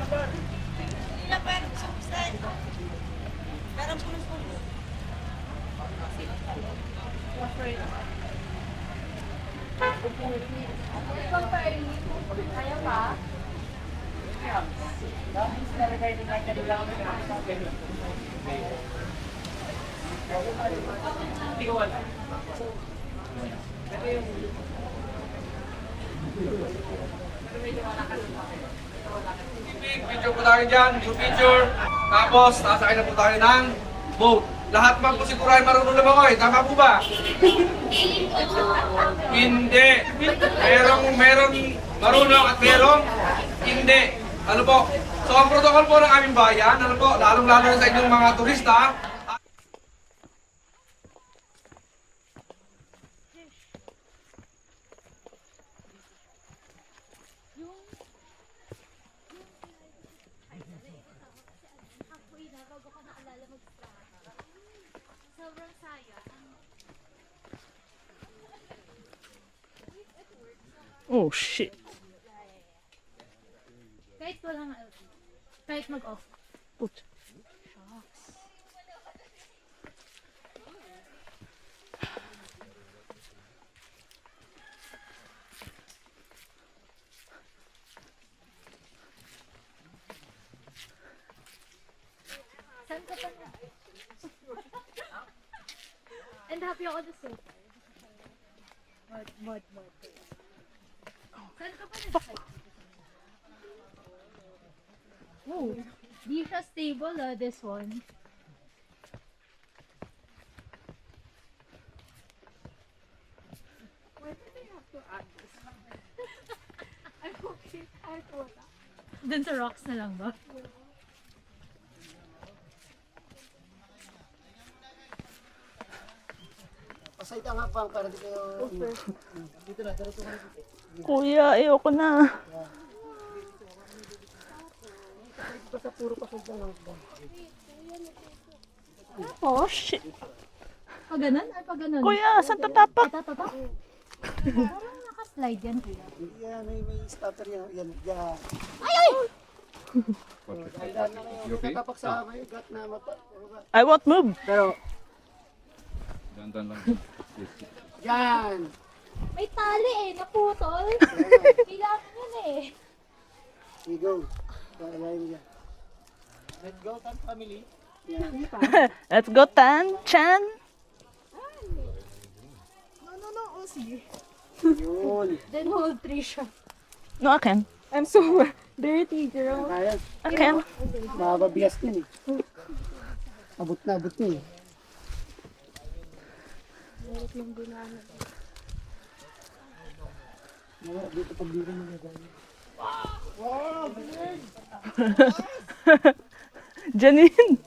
Kaya pa? Picture po tayo dyan, yung picture. Tapos, sasakay na po tayo ng boat. Lahat man po siguro ay marunong lumangoy. Tama po ba? Hindi. Merong marunong at merong hindi. Ano po? So, ang protocol po ng aming bayan, ano po, lalong-lalo na sa inyong mga turista, Sobrang saya. Oh, shit. Kahit walang kahit mag-off. Put. Shocks. Saan ka pa na? And happy ako na so far. Mod. Saan ka pa na? Oh, di siya stable this one. Why do they have to add this? I'm okay. I thought that. Dun sa rocks na lang ba? Pasayta nga pa para di kayo dito na diretso ka dito. Kuya, ayoko na. Basta puro pasayta lang ba. Oh, shit. Pag ganun? Ay, pag ganun. Kuya, saan tatapak? Ito. Parang nakaslide yan, kuya. Yan may starter yan. Yan. Ay! Dahan na kayo. Tatapak sa may gat na mata. I won't move. Pero dandan lang. yan. May tali naputol. Kailangan yun Here you go. Palayin mo yan. Let's go, Tan family. Yan. Let's go, Tan Chan. No, Uzi. Yun. Then hold 3 siya. No, I can. I'm so dirty, girl. Kaya. I can. Mababias din eh. Abot na eh. Dito pag dito mo gagawin. Wow! Janine.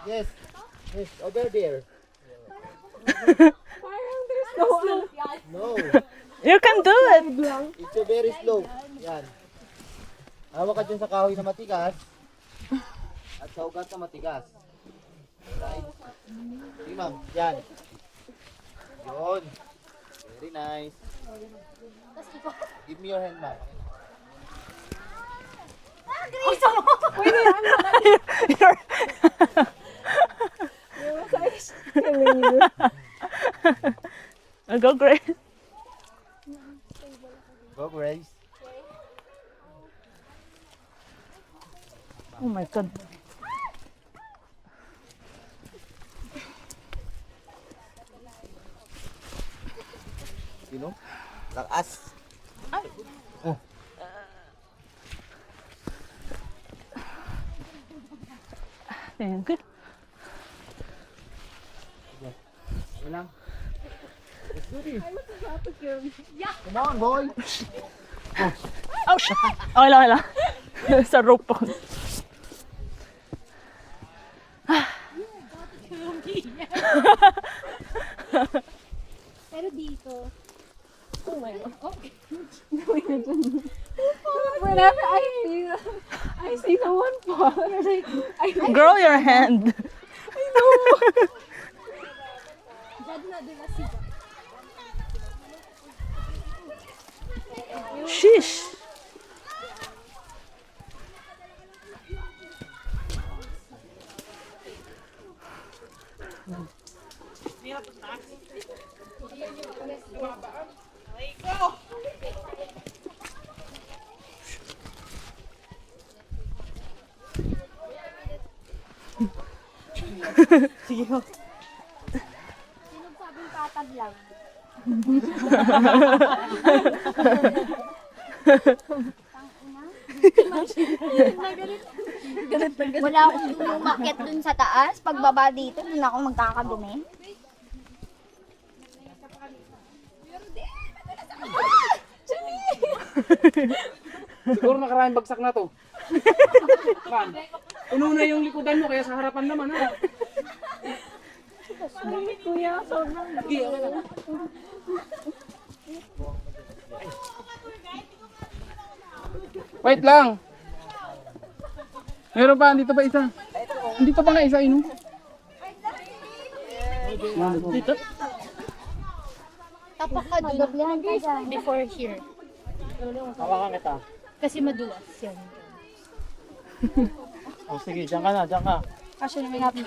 Yes. Yes, over there. Parang there's no slope yan. No. You can do it. It's a very slow. Yan. Hawak ka dyan sa kahoy na matigas. At sa ugat na matigas. Right. Sige ma'am. Yan. Yun. Very nice. Give me your hand ma'am. Grace! Pwede yan. Go, Grace. Go Grace. Oh my God. You know? Lakas. Thank you. Wala. Let's do this. Yeah. Come on boy. Oh, shit. Okay lang. Sa rope po. Pero dito. Oh my God. Whenever I see someone fall, Girl, your hand. Dad na din na siya. Sheesh. Sige ho. Sino sabing patag lang? Wala akong umakyat dun sa taas. Pagbaba dito, dun ako magkakadumi. Siguro nakaraming bagsak na to. Man, puno na yung likodan mo kaya sa harapan naman ha. Kuya, sobrang Sige, okay na. Wait lang. Meron pa, dito pa isa. Dito pa nga isa, ino. Dito? tapak ka dun. Before here. Hawakan kita. Kasi madulas yan. O sige, diyan ka na, diyan ka. Kasi naman natin.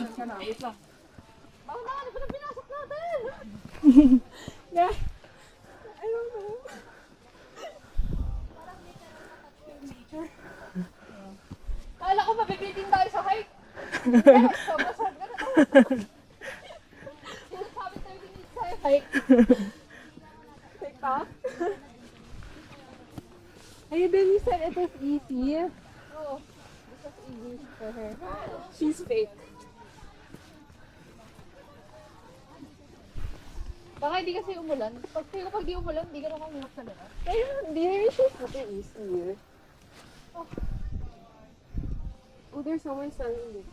Kala ko mabibitin tayo sa hike. Sobrang na to. Sinasabi tayo din sa hike. TikTok? Ay, then you said it was easy. Oh, this was easy for her. She's fake. Baka hindi kasi umulan. Pag di umulan, hindi ka naman umulan sa labas. Kaya hindi rin siya super easy. Oh, there's someone selling this.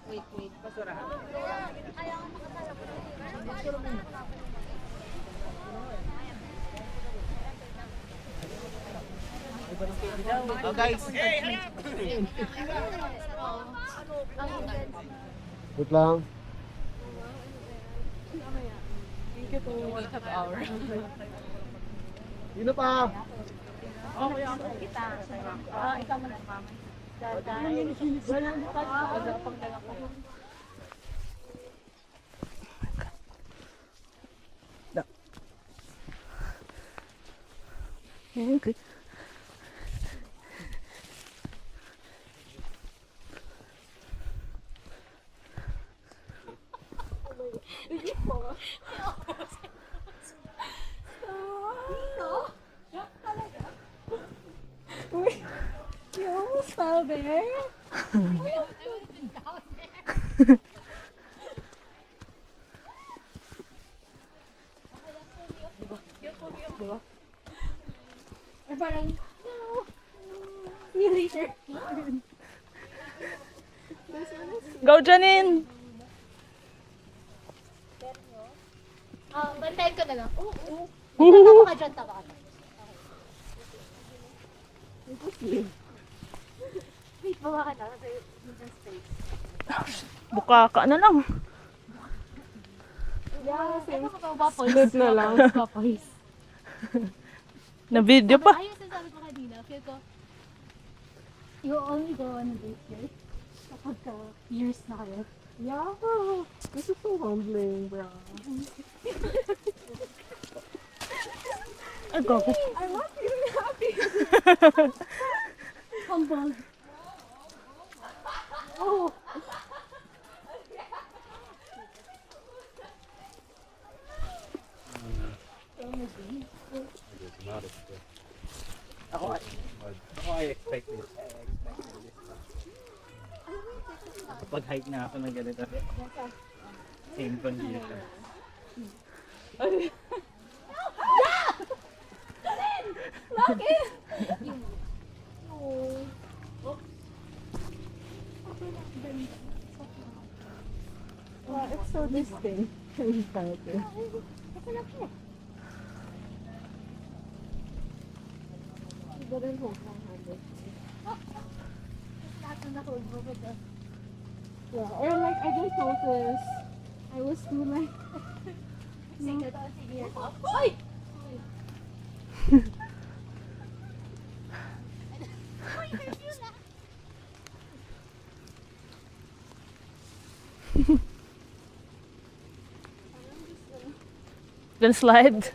Wait. Oh guys. Wait lang. Sino pa? Ikaw mo na, mama. Okay. You almost fell there. Or parang, no. See you later. Go, Janine! Bantayan ko na lang. Oo. Tawa ka dyan, tawa ka. Wait, bawa ka na. Kasi yung space. Buka ka na lang. Yeah, ito ka pa, good na lang. Papoys. Na video pa. Ayun, sasabi ko kanina. Feel ko, you only go on a date here kapag years na kayo. Yeah, this is so humbling, bro. Ay, gago. I'm not feeling happy. Humble. Oh, I expected this. Kapag hike na ako ng ganito. Same condition. wow, it's so distinct. Can you tell it? You didn't hold my hand. Yeah, or like I just noticed I was too like Ay! Gonna slide.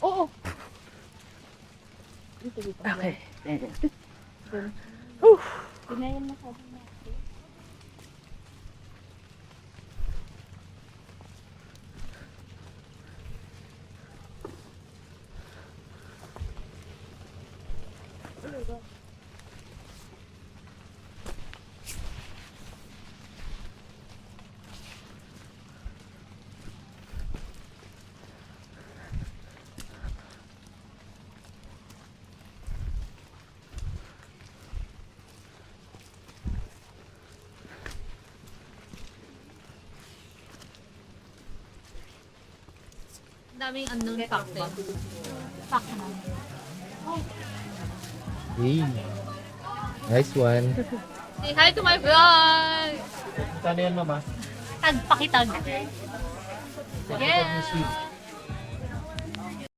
Oo. Okay. Pinayan na sabi niya. Daming unknown factor. Fact na. Hey. Nice one. Say hi to my vlog! Saan yan, mama? Tag, pakitag. Yeah!